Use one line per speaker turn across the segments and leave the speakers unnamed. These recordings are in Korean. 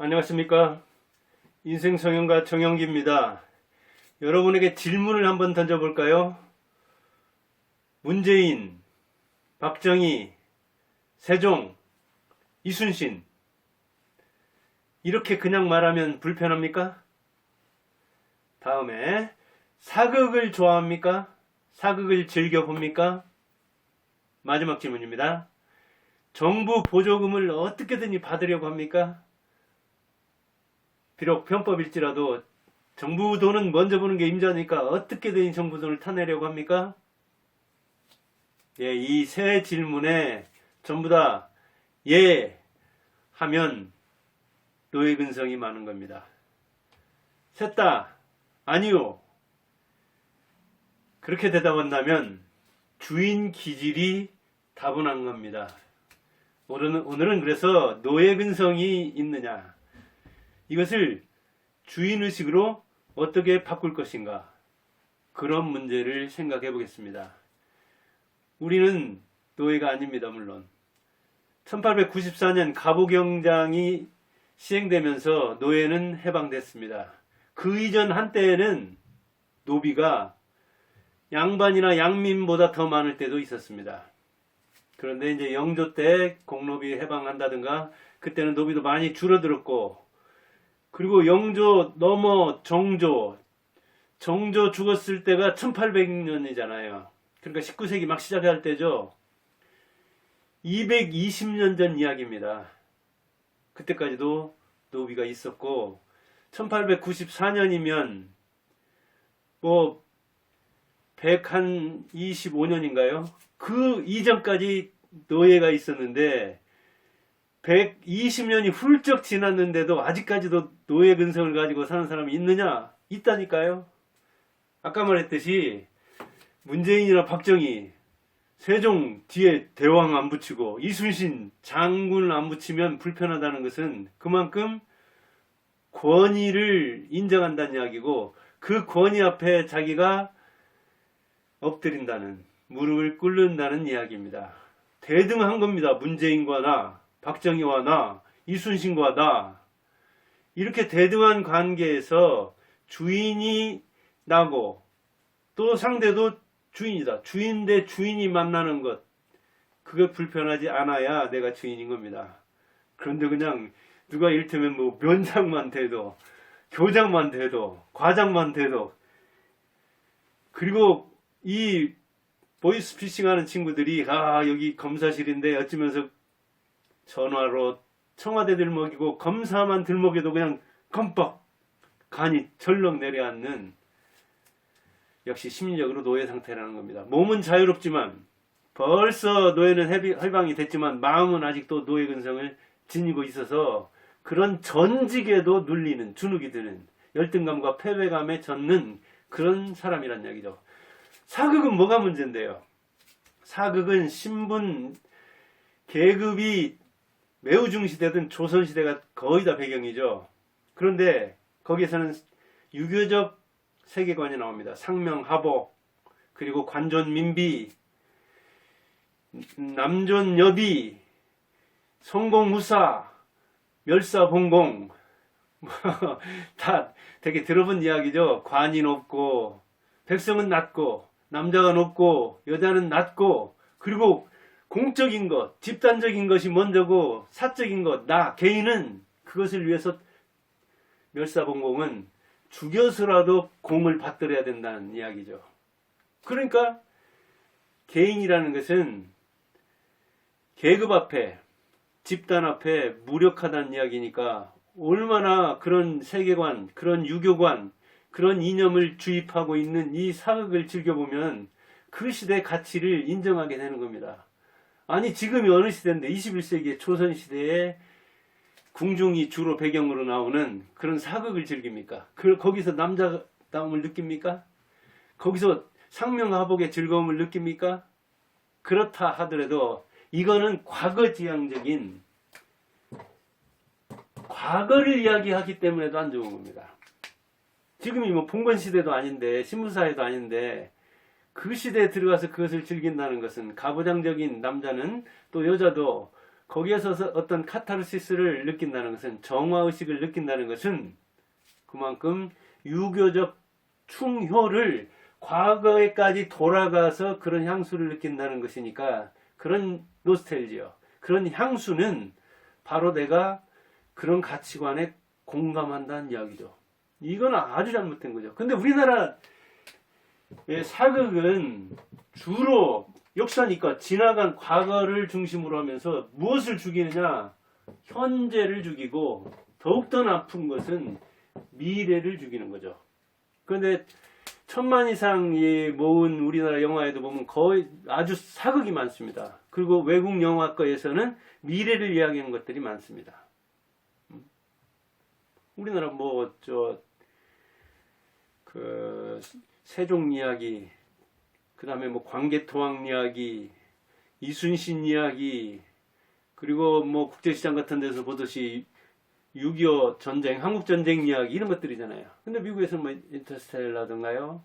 안녕하십니까. 인생성형가 정영기입니다. 여러분에게 질문을 한번 던져볼까요? 문재인, 박정희, 세종, 이순신 이렇게 그냥 말하면 불편합니까? 다음에 사극을 좋아합니까? 사극을 즐겨봅니까? 마지막 질문입니다. 정부 보조금을 어떻게든지 받으려고 합니까? 비록 편법일지라도 정부 돈은 먼저 보는 게 임자니까 어떻게든 정부 돈을 타내려고 합니까? 예, 이 세 질문에 전부 다 예 하면 노예 근성이 많은 겁니다. 셋 다 아니요. 그렇게 대답한다면 주인 기질이 다분한 겁니다. 오늘은 그래서 노예 근성이 있느냐, 이것을 주인의식으로 어떻게 바꿀 것인가, 그런 문제를 생각해 보겠습니다. 우리는 노예가 아닙니다. 물론 1894년 갑오경장이 시행되면서 노예는 해방됐습니다. 그 이전 한때에는 노비가 양반이나 양민보다 더 많을 때도 있었습니다. 그런데 이제 영조 때 공노비 해방한다든가 그때는 노비도 많이 줄어들었고, 그리고 영조 넘어 정조 죽었을 때가 1800년이잖아요. 그러니까 19세기 막 시작할 때죠. 220년 전 이야기입니다. 그때까지도 노비가 있었고 1894년이면 뭐 125년인가요? 그 이전까지 노예가 있었는데 120년이 훌쩍 지났는데도 아직까지도 노예 근성을 가지고 사는 사람이 있느냐? 있다니까요. 아까 말했듯이 문재인이나 박정희, 세종 뒤에 대왕 안 붙이고 이순신 장군을 안 붙이면 불편하다는 것은 그만큼 권위를 인정한다는 이야기고, 그 권위 앞에 자기가 엎드린다는, 무릎을 꿇는다는 이야기입니다. 대등한 겁니다. 문재인과 나, 박정희와 나, 이순신과 나, 이렇게 대등한 관계에서 주인이 나고 또 상대도 주인이다. 주인 대 주인이 만나는 것, 그게 불편하지 않아야 내가 주인인 겁니다. 그런데 그냥 누가 이를테면 뭐 면장만 돼도, 교장만 돼도, 과장만 돼도, 그리고 이 보이스피싱 하는 친구들이 여기 검사실인데 어쩌면서 전화로 청와대 들먹이고 검사만 들먹여도 그냥 껌뻑 간이 절렁 내려앉는, 역시 심리적으로 노예 상태라는 겁니다. 몸은 자유롭지만 벌써 노예는 해방이 됐지만 마음은 아직도 노예 근성을 지니고 있어서 그런 전직에도 눌리는, 주눅이 드는, 열등감과 패배감에 젖는 그런 사람이란 이야기죠. 사극은 뭐가 문제인데요? 사극은 신분, 계급이 매우 중시되던 조선시대가 거의 다 배경이죠. 그런데 거기에서는 유교적 세계관이 나옵니다. 상명하복, 그리고 관존민비, 남존여비, 성공무사, 멸사봉공, 다 되게 들어본 이야기죠. 관이 높고, 백성은 낮고, 남자가 높고, 여자는 낮고, 그리고 공적인 것, 집단적인 것이 먼저고, 사적인 것, 나, 개인은 그것을 위해서 멸사봉공은 죽여서라도 공을 받들어야 된다는 이야기죠. 그러니까 개인이라는 것은 계급 앞에, 집단 앞에 무력하다는 이야기니까, 얼마나 그런 세계관, 그런 유교관, 그런 이념을 주입하고 있는 이 사극을 즐겨보면 그 시대의 가치를 인정하게 되는 겁니다. 아니, 지금이 어느 시대인데, 21세기의 조선시대에 궁중이 주로 배경으로 나오는 그런 사극을 즐깁니까? 거기서 남자다움을 느낍니까? 거기서 상명하복의 즐거움을 느낍니까? 그렇다 하더라도 이거는 과거지향적인, 과거를 이야기하기 때문에도 안 좋은 겁니다. 지금이 뭐 봉건시대도 아닌데, 신문사회도 아닌데, 그 시대에 들어가서 그것을 즐긴다는 것은, 가부장적인 남자는 또 여자도 거기에서 어떤 카타르시스를 느낀다는 것은, 정화의식을 느낀다는 것은 그만큼 유교적 충효를 과거에까지 돌아가서 그런 향수를 느낀다는 것이니까, 그런 노스텔지어, 그런 향수는 바로 내가 그런 가치관에 공감한다는 이야기죠. 이건 아주 잘못된 거죠. 근데 우리나라 사극은 주로 역사니까 지나간 과거를 중심으로 하면서 무엇을 죽이느냐? 현재를 죽이고, 더욱더 나쁜 것은 미래를 죽이는 거죠. 그런데 1000만 이상 모은 우리나라 영화에도 보면 거의 아주 사극이 많습니다. 그리고 외국 영화과에서는 미래를 이야기하는 것들이 많습니다. 우리나라 세종 이야기, 그 다음에 광개토왕 이야기, 이순신 이야기, 그리고 국제시장 같은 데서 보듯이 6.25 전쟁, 한국전쟁 이야기, 이런 것들이잖아요. 근데 미국에서는 인터스텔라든가요,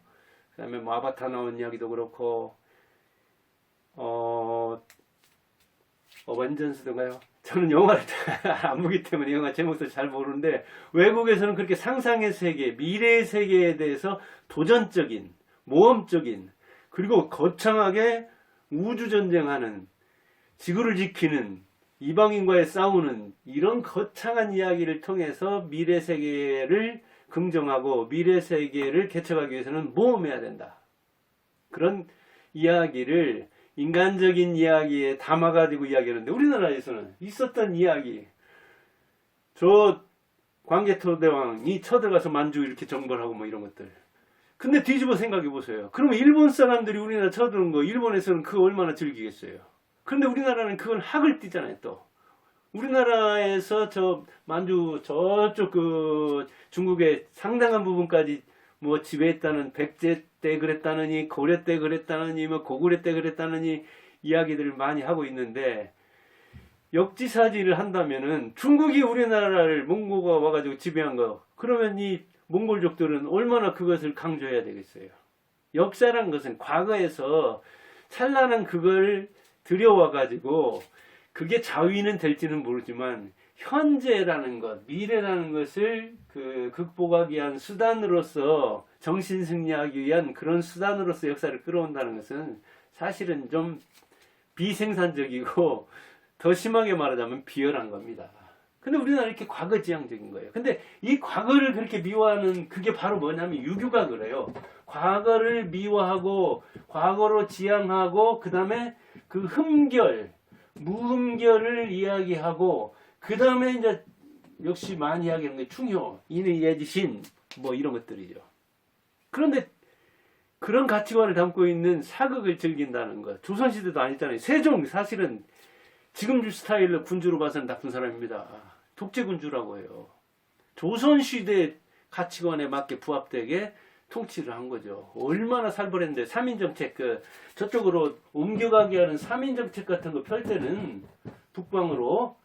그 다음에 아바타 나온 이야기도 그렇고, 어벤져스든가요. 저는 영화를 안 보기 때문에 영화 제목도 잘 모르는데, 외국에서는 그렇게 상상의 세계, 미래의 세계에 대해서 도전적인, 모험적인, 그리고 거창하게 우주전쟁하는, 지구를 지키는, 이방인과의 싸우는 이런 거창한 이야기를 통해서 미래 세계를 긍정하고 미래 세계를 개척하기 위해서는 모험해야 된다. 그런 이야기를 인간적인 이야기에 담아가지고 이야기하는데, 우리나라에서는 있었던 이야기, 저 광개토대왕이 쳐들어가서 만주 이렇게 정벌하고 이런 것들. 근데 뒤집어 생각해 보세요. 그러면 일본 사람들이 우리나라 쳐드는 거, 일본에서는 그거 얼마나 즐기겠어요. 그런데 우리나라는 그걸 학을 띠잖아요. 또 우리나라에서 저 만주 저쪽 중국의 상당한 부분까지 지배했다는, 백제 때 그랬다느니, 고려 때 그랬다느니, 고구려 때 그랬다느니 이야기들을 많이 하고 있는데, 역지사지를 한다면은 중국이 우리나라를 몽고가 와가지고 지배한 거, 그러면 이 몽골족들은 얼마나 그것을 강조해야 되겠어요. 역사란 것은 과거에서 찬란한 그걸 들여와가지고, 그게 자위는 될지는 모르지만 현재라는 것, 미래라는 것을 극복하기 위한 수단으로서, 정신승리하기 위한 그런 수단으로서 역사를 끌어온다는 것은 사실은 좀 비생산적이고, 더 심하게 말하자면 비열한 겁니다. 근데 우리나라 이렇게 과거지향적인 거예요. 근데 이 과거를 그렇게 미워하는 그게 바로 뭐냐면 유교가 그래요. 과거를 미워하고, 과거로 지향하고, 그 다음에 그 무흠결을 이야기하고, 그 다음에 이제 역시 많이 이야기하는 게 충효, 인의 예지신, 이런 것들이죠. 그런데 그런 가치관을 담고 있는 사극을 즐긴다는 것, 조선시대도 아니잖아요. 세종 사실은 지금 스타일로 군주로 봐서는 나쁜 사람입니다. 독재군주라고 해요. 조선시대 가치관에 맞게 부합되게 통치를 한 거죠. 얼마나 살벌했는데, 3인정책, 저쪽으로 옮겨가게 하는 3인정책 같은 거 펼 때는 북방으로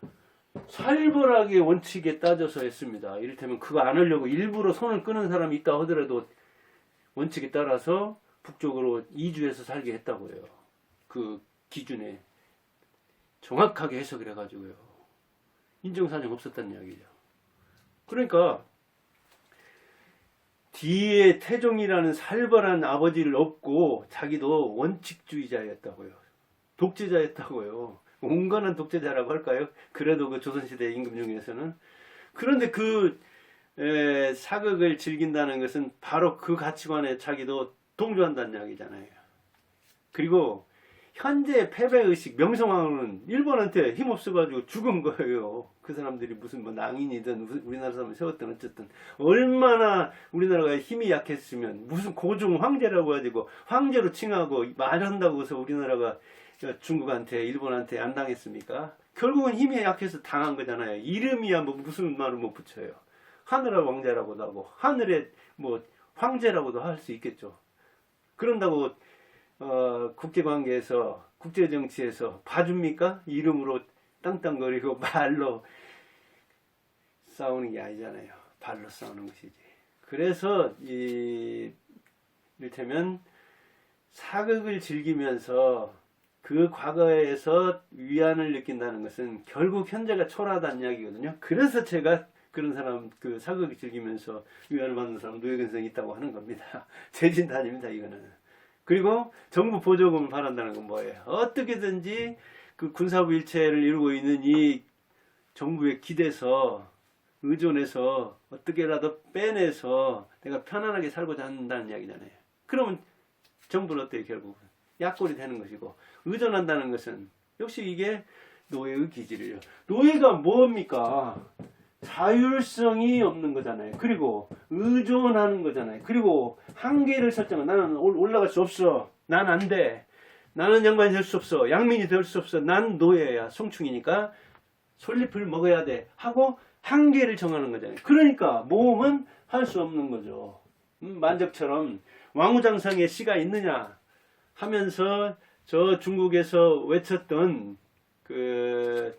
살벌하게 원칙에 따져서 했습니다. 이를테면 그거 안 하려고 일부러 손을 끄는 사람이 있다 하더라도 원칙에 따라서 북쪽으로 이주해서 살게 했다고 해요. 그 기준에 정확하게 해석을 해가지고요. 인정사정 없었다는 이야기죠. 그러니까 뒤에 태종이라는 살벌한 아버지를 얻고 자기도 원칙주의자였다고요. 독재자였다고요. 온건한 독재자라고 할까요? 그래도 그 조선시대 임금 중에서는. 그런데 사극을 즐긴다는 것은 바로 그 가치관에 자기도 동조한다는 이야기잖아요. 그리고 현재 패배의식, 명성황후는 일본한테 힘없어가지고 죽은 거예요. 그 사람들이 무슨 낭인이든 우리나라 사람을 세웠든 어쨌든 얼마나 우리나라가 힘이 약했으면 무슨 고종 황제라고 해가지고 황제로 칭하고 말한다고 해서 우리나라가 중국한테, 일본한테 안 당했습니까? 결국은 힘이 약해서 당한 거잖아요. 이름이야 무슨 말을 못 붙여요. 하늘의 왕자라고도 하고 하늘의 황제라고도 할 수 있겠죠. 그런다고 국제관계에서, 국제정치에서 봐줍니까? 이름으로 땅땅거리고 말로 싸우는 게 아니잖아요. 발로 싸우는 것이지. 그래서 이를테면 사극을 즐기면서 그 과거에서 위안을 느낀다는 것은 결국 현재가 초라하다는 이야기거든요. 그래서 제가 그런 사람, 그 사극을 즐기면서 위안을 받는 사람, 노예근성이 있다고 하는 겁니다. 제 진단입니다, 이거는. 그리고 정부 보조금을 바란다는 건 뭐예요? 어떻게든지 그 군사부 일체를 이루고 있는 이 정부에 기대서, 의존해서, 어떻게라도 빼내서 내가 편안하게 살고자 한다는 이야기잖아요. 그러면 정부는 어때요, 결국은? 약골이 되는 것이고, 의존한다는 것은 역시 이게 노예의 기질이에요. 노예가 뭡니까? 자율성이 없는 거잖아요. 그리고 의존하는 거잖아요. 그리고 한계를 설정한, 나는 올라갈 수 없어. 난 안 돼. 나는 양반이 될 수 없어. 양민이 될 수 없어. 난 노예야. 송충이니까 솔잎을 먹어야 돼. 하고 한계를 정하는 거잖아요. 그러니까 모험은 할 수 없는 거죠. 만적처럼 왕우장성에 씨가 있느냐 하면서 저 중국에서 외쳤던 그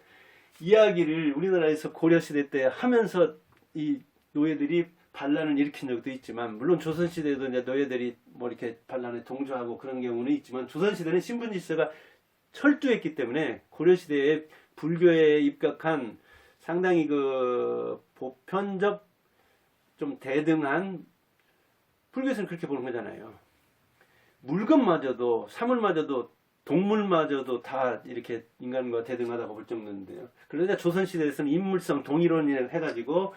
이야기를 우리나라에서 고려시대 때 하면서 이 노예들이 반란을 일으킨 적도 있지만, 물론 조선시대에도 이제 노예들이 뭐 이렇게 반란에 동조하고 그런 경우는 있지만, 조선시대는 신분질서가 철두했기 때문에 고려시대에 불교에 입각한 상당히 그 보편적 좀 대등한, 불교에서는 그렇게 보는 거잖아요. 물건마저도, 사물마저도, 동물마저도 다 이렇게 인간과 대등하다고 볼 정도인데요. 그러자 조선시대에서는 인물성 동일론을 해가지고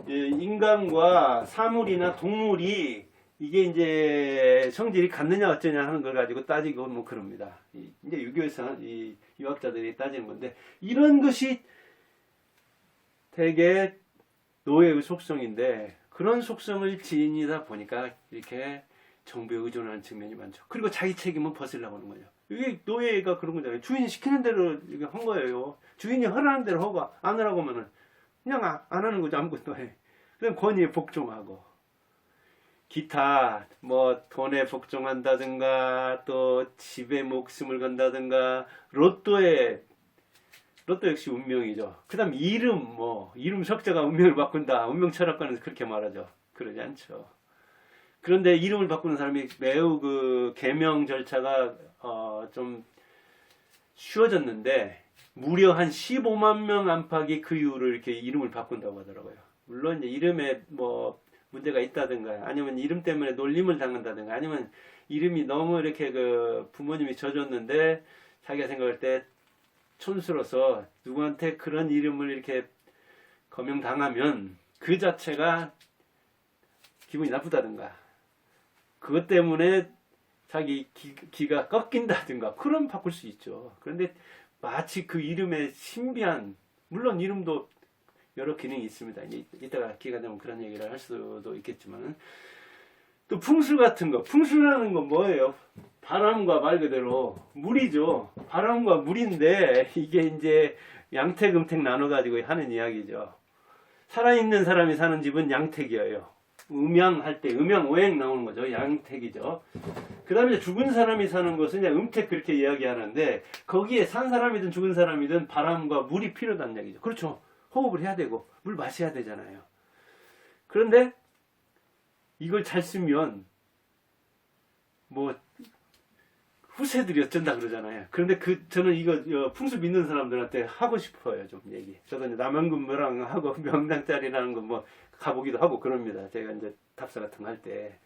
인간과 사물이나 동물이 이게 이제 성질이 같느냐 어쩌냐 하는 걸 가지고 따지고 뭐 그럽니다. 이제 유교에서 이 유학자들이 따지는 건데, 이런 것이 되게 노예의 속성인데, 그런 속성을 지니다 보니까 이렇게 정부에 의존하는 측면이 많죠. 그리고 자기 책임은 벗으려고 하는 거죠. 이게 노예가 그런 거잖아요. 주인이 시키는 대로 이게 한 거예요. 주인이 허락하는 대로 하고 안 하라고 하면은 그냥 안 하는 거죠. 아무것도 해. 그냥 권위에 복종하고. 기타 뭐 돈에 복종한다든가, 또 집에 목숨을 건다든가, 로또 역시 운명이죠. 그 다음 이름, 이름 석자가 운명을 바꾼다. 운명 철학관에서 그렇게 말하죠. 그러지 않죠. 그런데 이름을 바꾸는 사람이 매우 그 개명 절차가 좀 쉬워졌는데, 무려 한 15만 명 안팎이 그 이후로 이렇게 이름을 바꾼다고 하더라고요. 물론 이제 이름에 뭐 문제가 있다든가, 아니면 이름 때문에 놀림을 당한다든가, 아니면 이름이 너무 이렇게 그 부모님이 져줬는데 자기가 생각할 때 촌스러워서 누구한테 그런 이름을 이렇게 거명당하면 그 자체가 기분이 나쁘다든가, 그것 때문에 자기 기가 꺾인다든가, 그럼 바꿀 수 있죠. 그런데 마치 그 이름의 신비한, 물론 이름도 여러 기능이 있습니다. 이따가 기회가 되면 그런 얘기를 할 수도 있겠지만, 또 풍수 같은 거, 풍수라는 건 뭐예요? 바람과 말 그대로 물이죠. 바람과 물인데 이게 이제 양택음택 나눠가지고 하는 이야기죠. 살아있는 사람이 사는 집은 양택이에요. 음양할 때 음양오행 나오는 거죠. 양택이죠. 그 다음에 죽은 사람이 사는 곳은 그냥 음택 그렇게 이야기하는데, 거기에 산 사람이든 죽은 사람이든 바람과 물이 필요하다는 이야기죠. 그렇죠. 호흡을 해야 되고 물 마셔야 되잖아요. 그런데 이걸 잘 쓰면 뭐 후세들이 어쩐다 그러잖아요. 그런데 저는 이거 풍수 믿는 사람들한테 하고 싶어요. 좀 얘기. 저도 이제 남양근묘랑 하고 명당짜리라는 거 뭐 가보기도 하고 그럽니다. 제가 이제 답사 같은 거 할 때.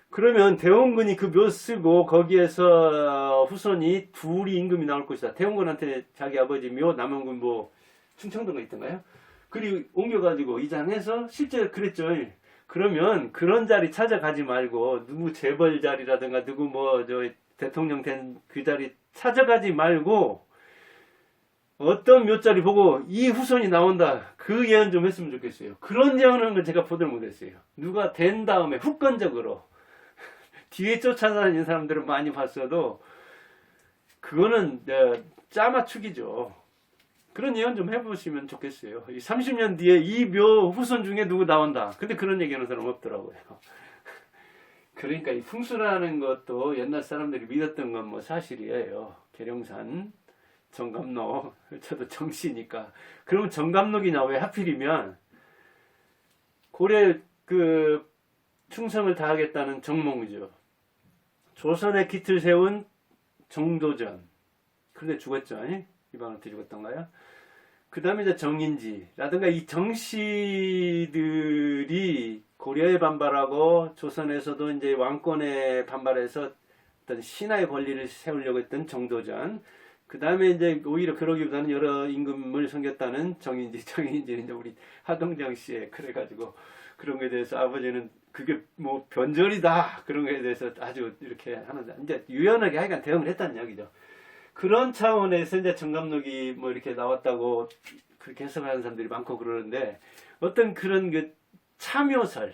그러면 대원군이 그 묘 쓰고 거기에서 후손이 둘이 임금이 나올 것이다. 대원군한테 자기 아버지 묘, 남양군 뭐 충청도가 있던가요? 그리고 옮겨가지고 이장해서 실제로 그랬죠. 그러면 그런 자리 찾아가지 말고, 누구 재벌 자리라든가 누구 뭐 저 대통령 된 그 자리 찾아가지 말고, 어떤 묘자리 보고 이 후손이 나온다, 그 예언 좀 했으면 좋겠어요. 그런 예언하는 건 제가 보들 못했어요. 누가 된 다음에 후건적으로 뒤에 쫓아다니는 사람들은 많이 봤어도 그거는 짜맞추기죠. 그런 예언 좀 해보시면 좋겠어요. 30년 뒤에 이 묘 후손 중에 누구 나온다. 근데 그런 얘기하는 사람 없더라고요. 그러니까 이 풍수라는 것도 옛날 사람들이 믿었던 건 뭐 사실이에요. 계룡산, 정감록, 저도 정씨니까. 그러면 정감록이냐, 왜 하필이면 고려 그 충성을 다하겠다는 정몽이죠. 조선의 기틀 세운 정도전, 그런데 죽었죠. 이방한테 죽었던가요? 그 다음에 이제 정인지라든가 이 정씨들이 고려에 반발하고 조선에서도 이제 왕권에 반발해서 어떤 신하의 권리를 세우려고 했던 정도전. 그 다음에 이제 오히려 그러기보다는 여러 임금을 섬겼다는 정인지는 이제 우리 하동장 씨의 그래가지고 그런 거에 대해서 아버지는 그게 뭐 변절이다 그런 거에 대해서 아주 이렇게 하는데 이제 유연하게 하여간 대응을 했다는 이야기죠. 그런 차원에서 이제 정감록이 뭐 이렇게 나왔다고 그렇게 해석하는 사람들이 많고 그러는데 어떤 그런 그 참요설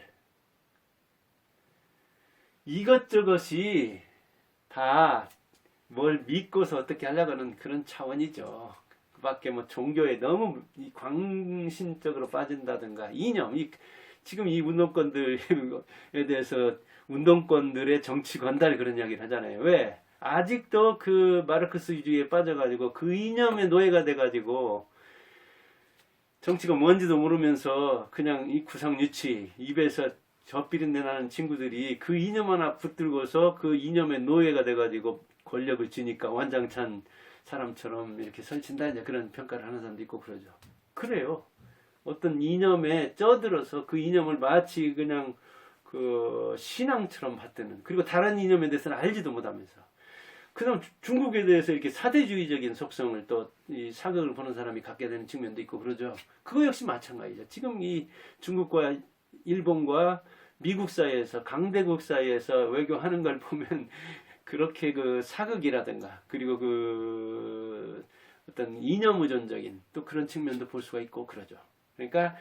이것저것이 다 뭘 믿고서 어떻게 하려고 하는 그런 차원이죠. 그 밖에 뭐 종교에 너무 광신적으로 빠진다든가 이념, 지금 이 운동권들에 대해서 운동권들의 정치 건달 그런 이야기를 하잖아요. 왜? 아직도 그 마르크스주의에 빠져가지고 그 이념의 노예가 돼가지고 정치가 뭔지도 모르면서 그냥 이 구상유치 입에서 젖비린내 나는 친구들이 그 이념 하나 붙들고서 그 이념의 노예가 돼가지고 권력을 쥐니까 완장찬 사람처럼 이렇게 설친다 이제 그런 평가를 하는 사람도 있고 그러죠. 그래요. 어떤 이념에 쪄들어서 그 이념을 마치 그냥 그 신앙처럼 받드는 그리고 다른 이념에 대해서는 알지도 못하면서 그다음 중국에 대해서 이렇게 사대주의적인 속성을 또 이 사극을 보는 사람이 갖게 되는 측면도 있고 그러죠. 그거 역시 마찬가지죠. 지금 이 중국과 일본과 미국 사이에서 강대국 사이에서 외교하는 걸 보면 그렇게 그 사극이라든가 그리고 그 어떤 이념 의존적인 또 그런 측면도 볼 수가 있고 그러죠. 그러니까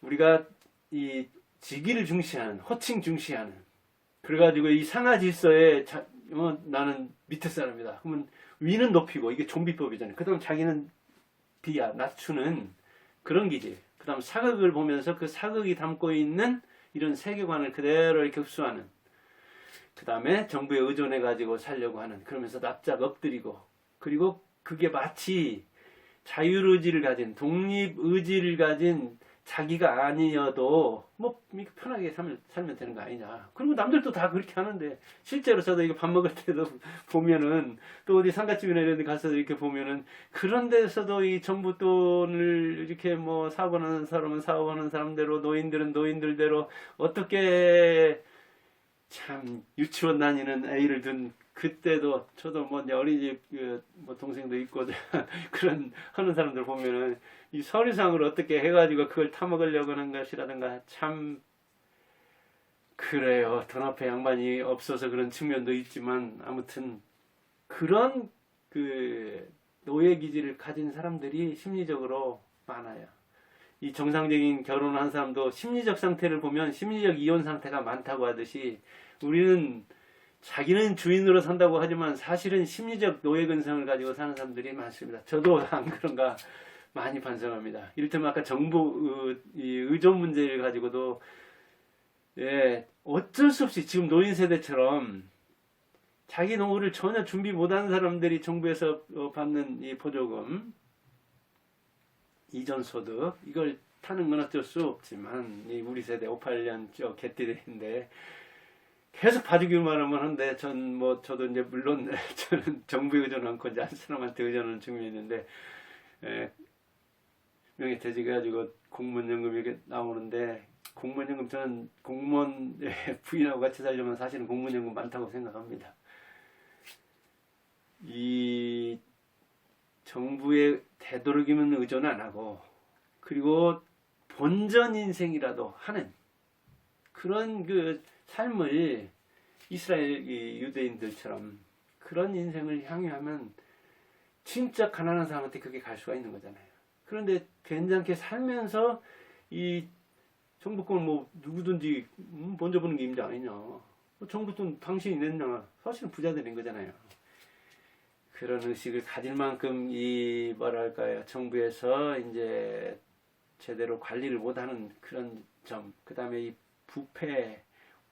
우리가 이 직위를 중시하는 호칭 중시하는 그래가지고 이 상하 질서에 나는 밑에 사람이다. 그러면 위는 높이고 이게 좀비법이잖아요. 그다음 자기는 낮추는 그런 기질. 그다음 사극을 보면서 그 사극이 담고 있는 이런 세계관을 그대로 이렇게 흡수하는. 그다음에 정부에 의존해 가지고 살려고 하는. 그러면서 납작 엎드리고 그리고 그게 마치 자율의지를 가진 독립의지를 가진 자기가 아니어도 뭐 편하게 살면 되는 거 아니냐. 그리고 남들도 다 그렇게 하는데 실제로 저도 이거 밥 먹을 때도 보면은 또 어디 상가집이나 이런 데 가서 이렇게 보면은 그런 데서도 이 정부 돈을 이렇게 뭐 사업하는 사람은 사업하는 사람대로 노인들은 노인들대로 어떻게 참 유치원 다니는 애를 둔 그때도 저도 뭐 어린이집 뭐 동생도 있고 그런 하는 사람들 보면은 이 서류상으로 어떻게 해가지고 그걸 타먹으려고 하는 것이라든가 참 그래요. 돈 앞에 양반이 없어서 그런 측면도 있지만 아무튼 그런 그 노예 기질을 가진 사람들이 심리적으로 많아요. 이 정상적인 결혼을 한 사람도 심리적 상태를 보면 심리적 이혼 상태가 많다고 하듯이 우리는 자기는 주인으로 산다고 하지만 사실은 심리적 노예 근성을 가지고 사는 사람들이 많습니다. 저도 안 그런가 많이 반성합니다. 이를테면 아까 정부 의존 문제를 가지고도 어쩔 수 없이 지금 노인 세대처럼 자기 노후를 전혀 준비 못한 사람들이 정부에서 받는 이 보조금 이전 소득 이걸 타는 건 어쩔 수 없지만 우리 세대 58년 개띠들인데 계속 봐주기만 하면 한데 저도 이제 물론 저는 정부에 의존 않고 이제 한 사람한테 의존하는 측면이 있는데 명예퇴직해 가지고 공무원연금 이렇게 나오는데 공무원연금 저는 공무원 부인하고 같이 살려면 사실은 공무원연금 많다고 생각합니다. 이 정부에 되도록이면 의존 안 하고 그리고 본전 인생이라도 하는 그런 그 삶을 이스라엘 유대인들처럼 그런 인생을 향유하면 진짜 가난한 사람한테 그게 갈 수가 있는 거잖아요. 그런데 괜찮게 살면서 이 정부권 뭐 누구든지 먼저 보는 게 임자 아니냐. 정부 돈 당신이 냈냐. 사실은 부자들이 낸 거잖아요. 그런 의식을 가질 만큼 이 뭐랄까요 정부에서 이제 제대로 관리를 못하는 그런 점, 그 다음에 이 부패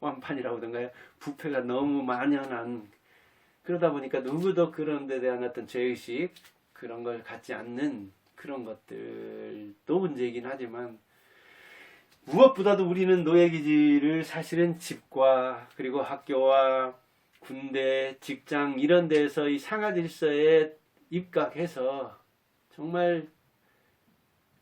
완판이라고 하던가요? 부패가 너무 만연한 그러다 보니까 누구도 그런 데 대한 어떤 죄의식 그런 걸 갖지 않는 그런 것들도 문제이긴 하지만 무엇보다도 우리는 노예기지를 사실은 집과 그리고 학교와 군대, 직장 이런 데서 이 상하 질서에 입각해서 정말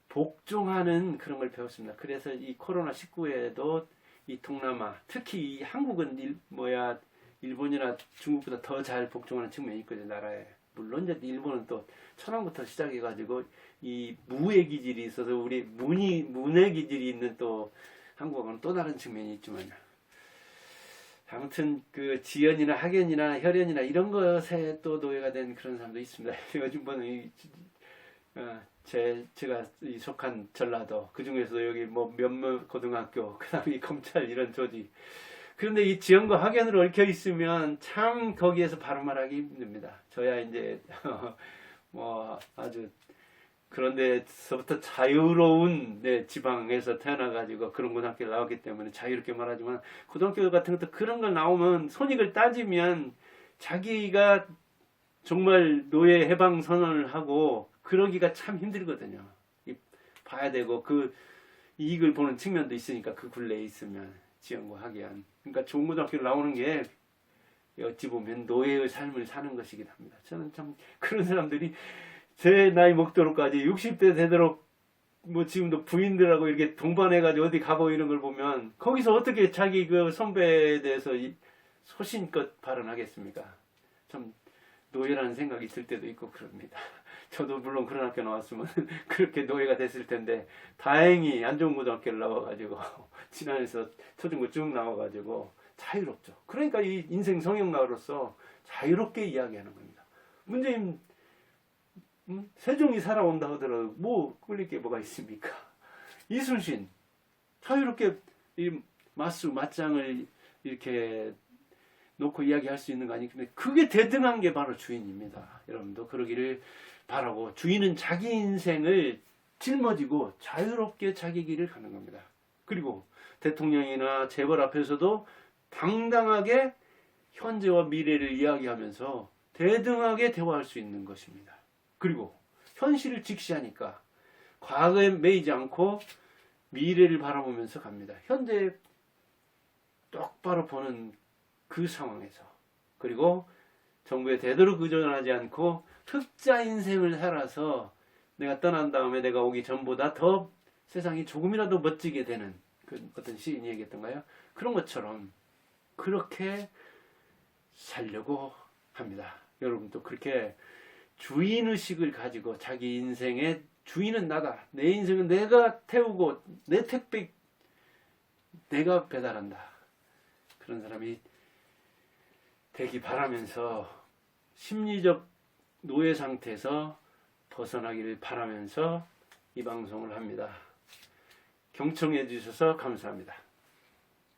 복종하는 그런 걸 배웠습니다. 그래서 이 코로나19에도 이 동남아, 특히 이 한국은 일본이나 중국보다 더 잘 복종하는 측면이 있거든요, 나라에. 물론 이제 일본은 또 천황부터 시작해가지고 이 무의 기질이 있어서 우리 문의 기질이 있는 또 한국하고는 또 다른 측면이 있지만, 아무튼 그 지연이나 학연이나 혈연이나 이런 것에 또 노예가 된 그런 사람도 있습니다. 요즘 보는 제가 속한 전라도, 그 중에서도 여기 뭐 몇몇 고등학교, 그 다음에 이 검찰 이런 조직. 그런데 이 지연과 학연으로 얽혀 있으면 참 거기에서 바로 말하기 힘듭니다. 저야 이제 뭐 아주 그런 데서부터 자유로운 지방에서 태어나가지고 그런 고등학교에 나왔기 때문에 자유롭게 말하지만, 고등학교 같은 것도 그런 걸 나오면 손익을 따지면 자기가 정말 노예 해방 선언을 하고 그러기가 참 힘들거든요. 봐야 되고 그 이익을 보는 측면도 있으니까, 그 굴레에 있으면 지연과 학연. 그러니까 좋은 고등학교를 나오는 게 어찌 보면 노예의 삶을 사는 것이기도 합니다. 저는 참 그런 사람들이 제 나이 먹도록까지 60대 되도록 뭐 지금도 부인들하고 이렇게 동반해가지고 어디 가보이는 걸 보면 거기서 어떻게 자기 그 선배에 대해서 소신껏 발언하겠습니까? 참 노예라는 생각이 들 때도 있고 그럽니다. 저도 물론 그런 학교 나왔으면 그렇게 노예가 됐을 텐데, 다행히 안 좋은 고등학교를 나와가지고 지난해서 초중고 쭉 나와가지고 자유롭죠. 그러니까 이 인생 성형가로서 자유롭게 이야기하는 겁니다. 문재인 세종이 살아온다 하더라도 뭐 끌릴 게 뭐가 있습니까? 이순신 자유롭게 이 맞장을 이렇게 놓고 이야기할 수 있는 거 아니겠습니까? 그게 대등한 게 바로 주인입니다. 여러분도 그러기를 바라고, 주인은 자기 인생을 짊어지고 자유롭게 자기 길을 가는 겁니다. 그리고 대통령이나 재벌 앞에서도 당당하게 현재와 미래를 이야기하면서 대등하게 대화할 수 있는 것입니다. 그리고 현실을 직시하니까 과거에 매이지 않고 미래를 바라보면서 갑니다. 현재 똑바로 보는 그 상황에서, 그리고 정부에 되도록 의존하지 않고 흑자 인생을 살아서 내가 떠난 다음에 내가 오기 전보다 더 세상이 조금이라도 멋지게 되는, 그 어떤 시인이 얘기했던가요? 그런 것처럼 그렇게 살려고 합니다. 여러분도 그렇게 주인의식을 가지고 자기 인생의 주인은 나다, 내 인생은 내가 태우고 내 택배 내가 배달한다, 그런 사람이 되기 바라면서 심리적 노예 상태에서 벗어나기를 바라면서 이 방송을 합니다. 경청해 주셔서 감사합니다.